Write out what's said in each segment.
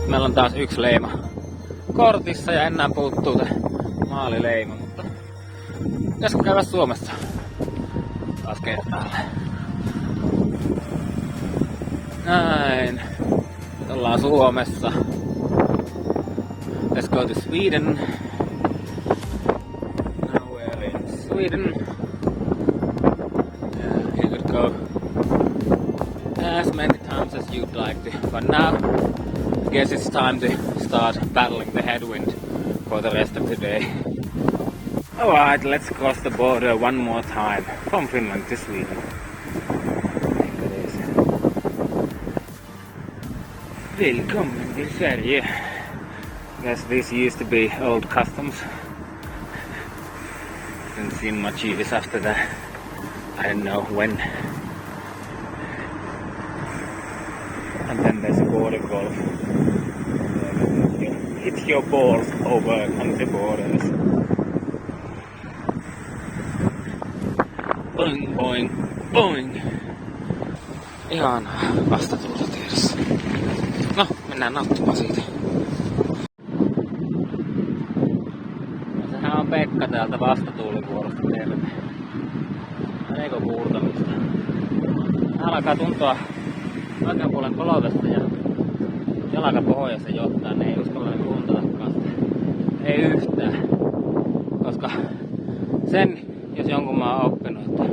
meillä on taas yksi leima kortissa ja enää puuttuu tää maalileima, mutta pitäisikö käydä Suomessa taas kertaalle. Näin. Nyt ollaan Suomessa. Let's go to Sweden. Now we're in Sweden. You could go as many times as you'd like to, but now I guess it's time to start battling the headwind for the rest of the day. Alright, let's cross the border one more time from Finland to Sweden. Welcome to Sverige. I guess this used to be old customs. Didn't see much use after that. I don't know when. And then there's a border golf. Hit your balls over country borders. Boing, boing, boing. Ihanaa vastatuulta tiedossa. No, mennään nauttimaan siitä. Sehän on Pekka täältä vastatuulivuorosta terve. Eikö puurtamista? Alkaa tuntua oikean puolen polvesta ja jalkapohjassa johtaa, ne ei uskalla kuuntatakaan sitä. Ei yhtään. Koska sen, jos jonkun mä oon oppinut, että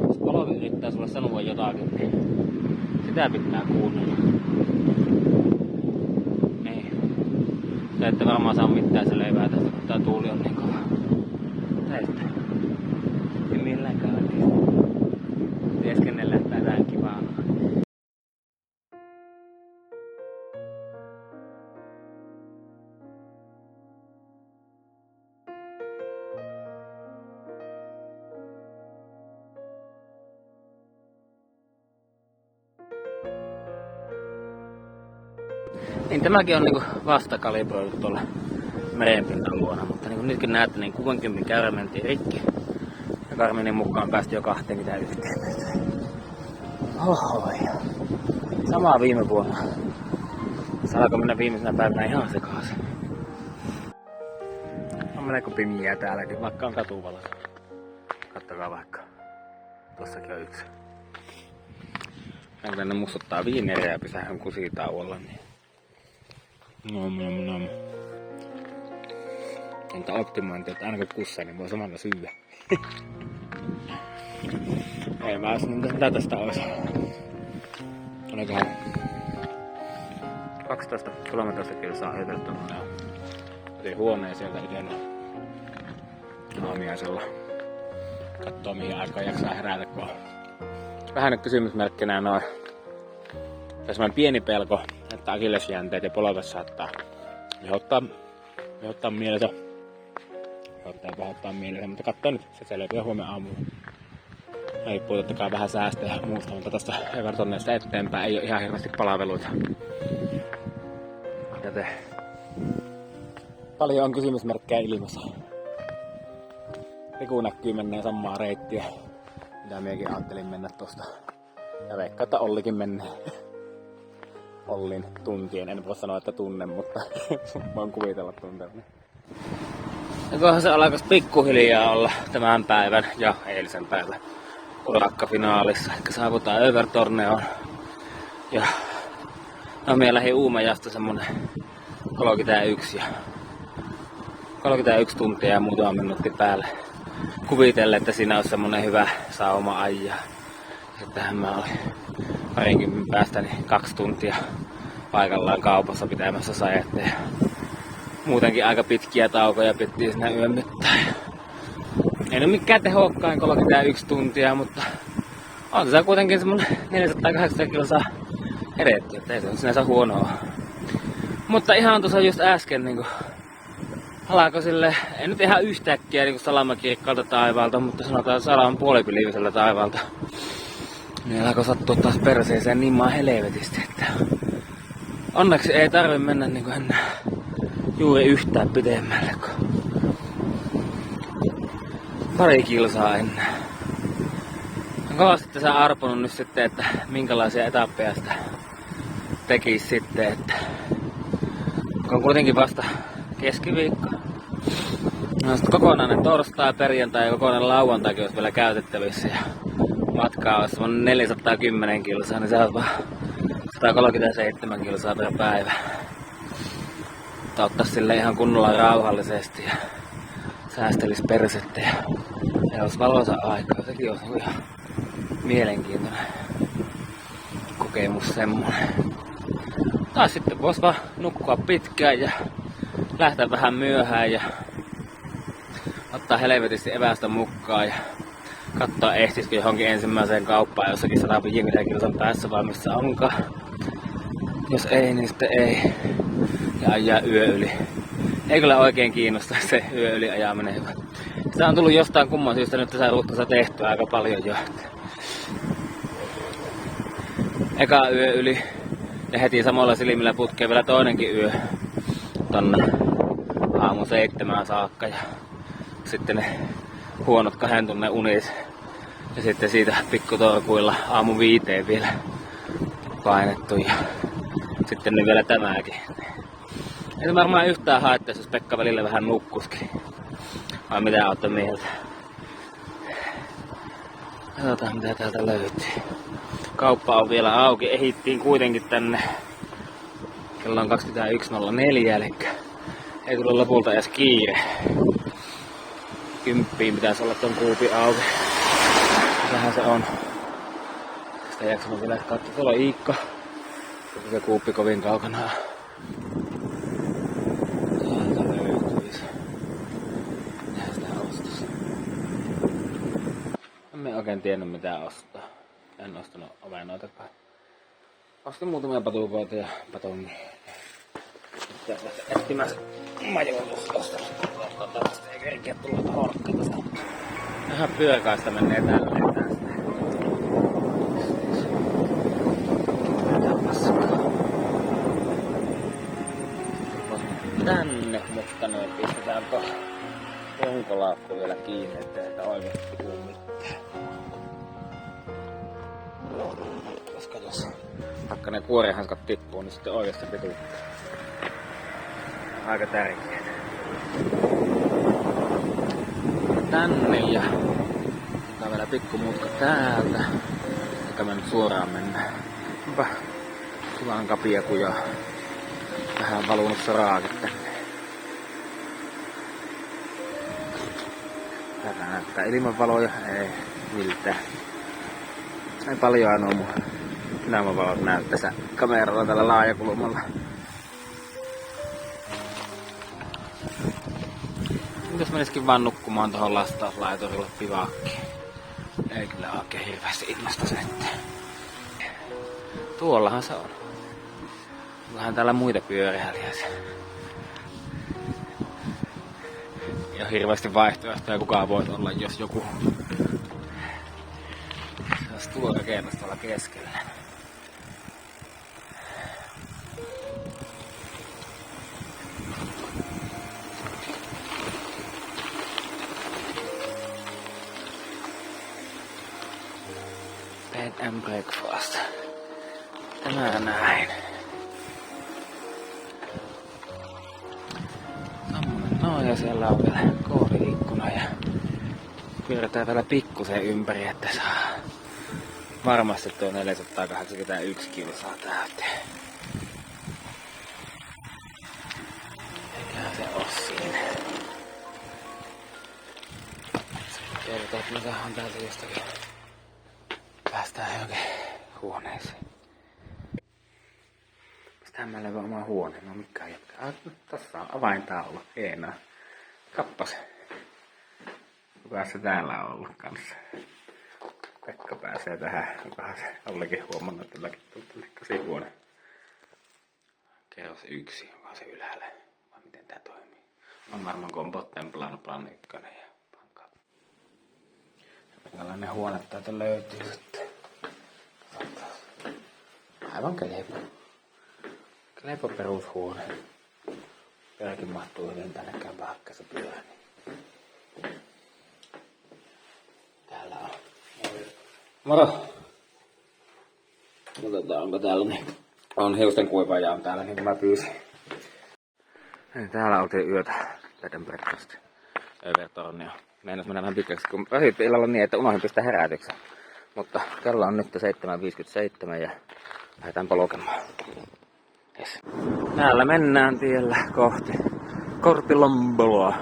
jos polvi yrittää sulle sanoa jotakin, niin sitä pitää kuunnella. Niin. Te ette varmaan saa mitään selvää tästä, kun tää tuuli on niin kova. Teistä. Ei milläkään teeskennellä, että tää kivaa. Niin tämäkin on niinku vastakalibroitu tuolla merenpinnan luona, mutta niinku nytkin näette, niin 60 käyrä mentiin rikki. Ja Garminin mukaan päästi jo 21 metriä. Ohoi. Samaa viime vuonna. Se alkoi mennä viimeisenä päivänä ihan sekaisin. On melko pimiä täälläkin, vaikka on katuvalot. Kattokaa vaikka. Tossakin on yksi. Tänne mustuttaa viineriä ja pisähän kusitauolla. Niin. Nom. Entä optimointi, että aina kun kussaa, niin voi samalla syödä. Ei mä jos mitä tästä olisi. Olikohan 12-13 kilsaa Övertornea. Otin huoneen sieltä itellä aamiaisella. Kattoo mihin aikaan jaksaa herätä, kun vähän kysymysmerkkinä noin. Tässä on pieni pelko, että akillesjänteet ja polvet saattaa vihottaa mielensä. Pahoittaa mielensä, mutta katsoo nyt, se selviää huomenna aamulla. Riippuu totta kai vähän säästä ja muusta, mutta tästä Evertorneesta eteenpäin ei ole ihan hirveästi palveluita. Joten paljon on kysymysmerkkejä ilmassa. Riku näkyy menneen samaa reittiä, mitä minäkin ajattelin mennä tosta. Ja veikkaan, että Ollikin menee. Ollin tuntien, en voi sanoa, että tunnen, mutta voin kuvitella tunteeni. Ja kohan se alkaisi pikkuhiljaa olla tämän päivän ja eilisen päivän urakkafinaalissa. Eli saavutaan Övertorneoon. Ja no minä lähdin Uumajasta semmonen 31 tuntia ja muutama minuutti päälle. Kuvitellen, että siinä olisi semmonen hyvä sauma ajaa. Sittenhän mä olin parinkymmenen päästä niin 2 tuntia paikallaan kaupassa pitämässä sajetta. Ja muutenkin aika pitkiä taukoja pittiin siinä yön mittaan. Ei ole mikään tehokkain 31 tuntia, mutta on se kuitenkin semmonen 480 kilsaa edetty, että ei se ole sinänsä huonoa. Mutta ihan tuossa just äsken niinku alkoi silleen, ei nyt ihan yhtäkkiä niinku salamakirkkaalta taivaalta, mutta sanotaan sadan puolipilviseltä taivaalta. Niin alkoi sattua taas perseeseen niin maan helvetisti, että onneksi ei tarvi mennä niinku enää juuri yhtään pidemmälle, kun pari kilsaa enää. On kovasti tässä arponut nyt sitten, että minkälaisia etappeja sitä tekisi sitten, että on kuitenkin vasta keskiviikko. No sit kokonainen torstai, perjantai ja kokonainen lauantaikin olisi vielä käytettävissä. Ja matkaa olisi semmonen 410 kilsaa, niin se on vaan 137 kilsaa per päivä. Ottais sille ihan kunnolla rauhallisesti ja säästelis persettä ja olisi valoisa aikaa. Sekin olisi ihan mielenkiintoinen kokemus semmonen. Taas sitten vois vaan nukkua pitkään ja lähteä vähän myöhään ja ottaa helvetisti evästä mukaan ja katsoa ehtisikö johonkin ensimmäiseen kauppaan jossakin 150 kilsan päässä vai missä onkaan. Jos ei, niin sitten ei. Ja ajaa yö yli. Ei kyllä oikein kiinnosta se yö yli ajaminen. Sitä on tullut jostain kumman syystä nyt tässä ruuhkassa tehtyä aika paljon jo. Eka yö yli ja heti samalla silmillä putkee vielä toinenkin yö tonne aamu 7 saakka ja sitten ne huonot 2 tunnin unit ja sitten siitä pikkutorkuilla aamu 5 vielä painettu ja sitten ne vielä tämäkin. Ei varmaan yhtään haittais, jos Pekka välillä vähän nukkuskin. Vai mitä ootte mieltä? Katsotaan mitä täältä löytyy. Kauppa on vielä auki. Ehittiin kuitenkin tänne. Kello on 21.04, eli ei tullut lopulta edes kiire. 10 pitäisi olla ton kuupi auki. Mitähän se on? Sitä jaksanut vielä katsoa. Tuolla on Iikka. Onko se kuuppi kovin kaukana? Täältä löytyisi. Mitähän sitä ostas? En oikein tiennyt mitä ostaa. En ostanut omenoitakaan. Ostin muutamia patukoita ja patongia. Nyt etsimässä majoitusta. Toivottavasti ei kerkeä tulla horkka tästä. Ihan pyökaista menee tälleen tästä. Tänne, mutta noin pistetään onkolaukku vielä kiinni, ettei sitä oikeesti tuu mitään. Koska jos vaikka ne kuorihanskat tippuu, niin sitten oikeesti pituuttaa. Aika tärkeää. Tänne ja otetaan vielä pikkumuutka täältä. Eikä me nyt suoraan mennään. Onpa sulan kapia kujaa. Vähän valunut soraakin tänne. Täällä näyttää ilmanvaloja. Ei miltään. Ei paljon ainoa mun ilmanvalot näy tässä kameralla tällä laajakulmalla. Jos menisikin vaan nukkumaan tohon lastauslaiturille pivakkiin. Ei kyllä oikein hirveästi ilmasta se nyt. Tuollahan se on. Onkohan täällä muita pyöräilijäisiä? Ei ole hirveästi vaihtoehtoja kukaan voi olla, jos joku. Se olisi tuo rakennus tuolla keskellä. Bed and breakfast. Tämä näin. No ja siellä on vielä koodi-ikkuna ja pyöritään vielä pikkusen ympäri, että saa varmasti tuo 481 kilsaa täyteen. Eiköhän se oo siinä. Kertoo, että me saadaan täältä jostakin. Päästään johonkin huoneeseen. Mistähän mä levän oman huoneen? No mikä jätkä? Tossa on avaintaulu. Hienoa. Kappas. Kuka se täällä on ollut kanssa? Pekka pääsee tähän. Onkohan se Ollekin huomannut, että tälläkin tullut kasihuone. Kerros 1. Onkohan se ylhäällä? Vai miten tää toimii? On varmaan kompotten plan 1 ja pankaa. Minkälainen huone täältä löytyy sitten? Aivan kelepo. Kelepo perushuone. Vieläkin mahtuu hyvin tännekään pakkassa pyörään. Täällä on. Moro! Katsotaan onko täällä niin. On hiusten kuivaaja on täällä niin kuin mä pyysin. Täällä oltiin yötä bed and breakfast Övertornio. Meinas mennä vähän pitkäksi, kun vähyitte illalla niin, että unohdin pistää herätyksen. Mutta kello on nyt 7.57 ja lähdetään polkemaan. Yes. Täällä mennään tiellä kohti Korpilomboloa.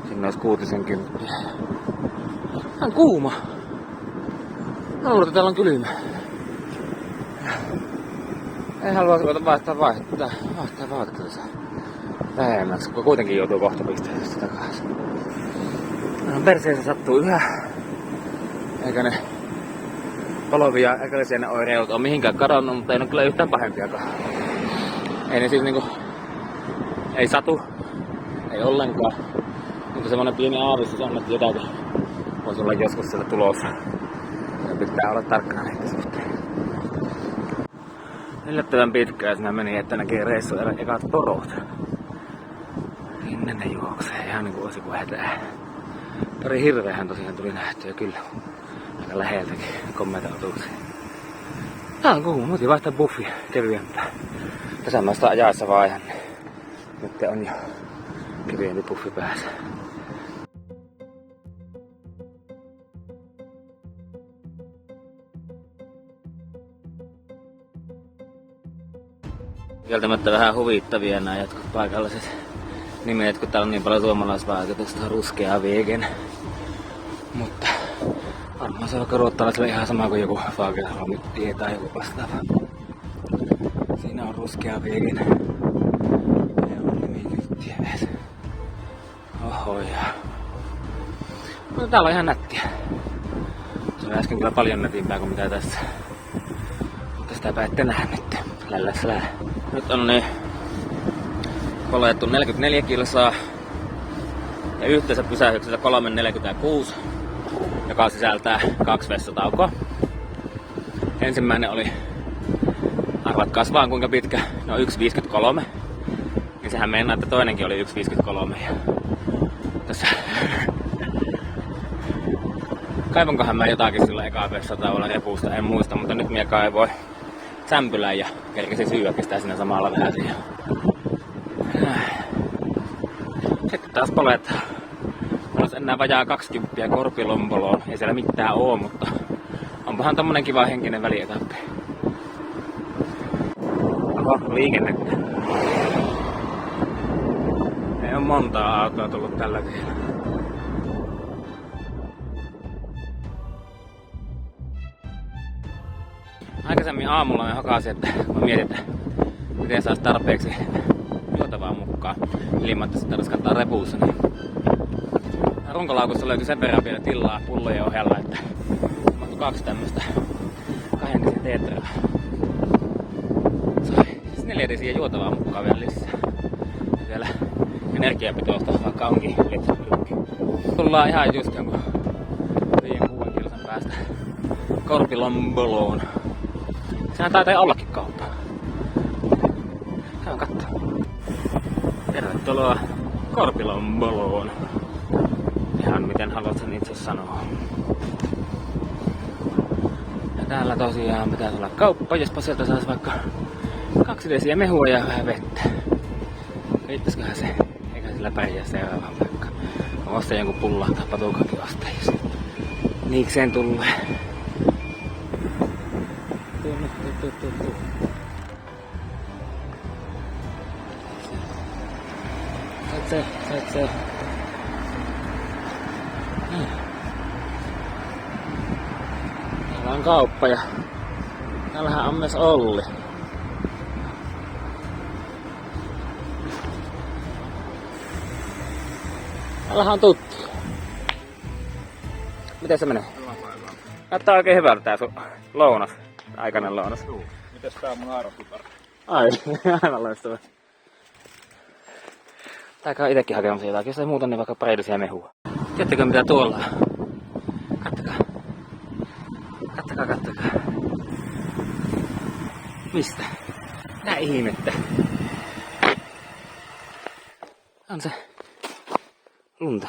Sinne olisi 60. Tää on kuuma. Mä luulen, että täällä on kylmä. Ei halua ruveta vaihtaa vaatetta tässä lähemmäksi, kun kuitenkin joutuu kohta pisteeseen takaisin. Perseessä sattuu yhä. Eikä ne polovia äkillisiä ne oireut ole mihinkään kadonnut, mutta ei ne kyllä yhtään pahempiakaan. Ei ne siis niinku... Ei satu. Ei ollenkaan. Mutta semmonen pieni aavistus on, että jotakin voisi olla joskus sieltä tulossa. Ja pitää olla tarkkana niitä suhteen. Yllättävän pitkään siinä meni, että näkee reissuilla ekat porot. Sinne ne juoksee ihan niinku olisi kuin hätää. Pari hirveähän tosiaan tuli nähtyä kyllä. Aika läheltäkin komeita otuksia. Tää on kuuma, muuten vaihtaa buffia kevyempää. Tässä mä sitä ajaessa vaihan. Nyt on jo kevyempi buffi päässä. Kieltämättä vähän huvittavia nämä jotkut paikalliset nimet, kun täällä on niin paljon suomalaisvaikutusta, ruskea vegan. Mutta varmaan se on ruottalaisille ihan sama kuin joku Fagerholm-tie tai joku vastaava. Siinä on ruskea vegan. Ja on nimikylttiä edes. Oho ja... No täällä on ihan nättiä. Se on äsken kyllä paljon nätimpää kuin mitä tässä. Mutta sitäpä ette nähdä nyt. Lälläslää. Nyt on niin poljettu 44 kilsaa ja yhteensä pysähdyksessä 346, joka sisältää 2 vessataukoa. Ensimmäinen oli, arvatkaas vaan kuinka pitkä, no 1,53. Niin sehän meinaa, että toinenkin oli 1,53. Ja tässä kaivonkohan mä jotakin sillä ekaa vessatauolla repuusta, en muista, mutta nyt minä kaivoin sämpylän ja kerkesin syyäkin sitä siinä samalla vähän siihen. Sitten taas poletaan. Mulla olisi enää vajaa 20 Korpilomboloon. Ei siellä mitään oo, mutta onpahan tommonen kiva henkinen välietappi. Oho, liikennettä. Ei oo montaa autoa tullut tällä tiellä. Aikaisemmin aamulla mä hakasin, että kun mä mietin, että miten saisi tarpeeksi juotavaa mukaan ilman, että sitä tarvitsisi kantaa repuussa, niin runkolaukussa löytyi sen verran vielä tilaa pullojen ohella, että mahtui 2 tämmöstä 2 teetraa. Sai 4 desiä juotavaa mukaan vielä lisää. Ja vielä energiapitoista, vaikka onkin litralykki. Tullaan ihan just jonkun 5-6 kilsan päästä Korpilomboloon. Sehän taitaa ollakin kauppa. Käyn kattoo. Tervetuloa Korpilomboloon. Ihan miten haluat sen itse sanoa. Ja täällä tosiaan pitäisi olla kauppa, jospa sieltä saisi vaikka 2 desiä mehua ja vähän vettä. Riittäisiköhän se? Eikä sillä pärjää seuraavaan paikkaan. Mä ostan jonkun pullaa tai patukakin ostajissa. Niikseen tulee. Sait se. Täällä on kauppa ja täällähän on myös Olli. Täällähän on Tutti. Miten se menee? Näyttää oikein hyvältä tää sun lounas. Aikainen lounas. Mites tää on mun aerotypär? Ai, aivan loistava. Tää käy itekin hakemassa jotakin, jos ei muuta niin vaikka preidisiä mehua. Tiedättekö mitä tuolla on? Kattokaa. Kattokaa. Mistä? Tää ihmettä. On se lunta.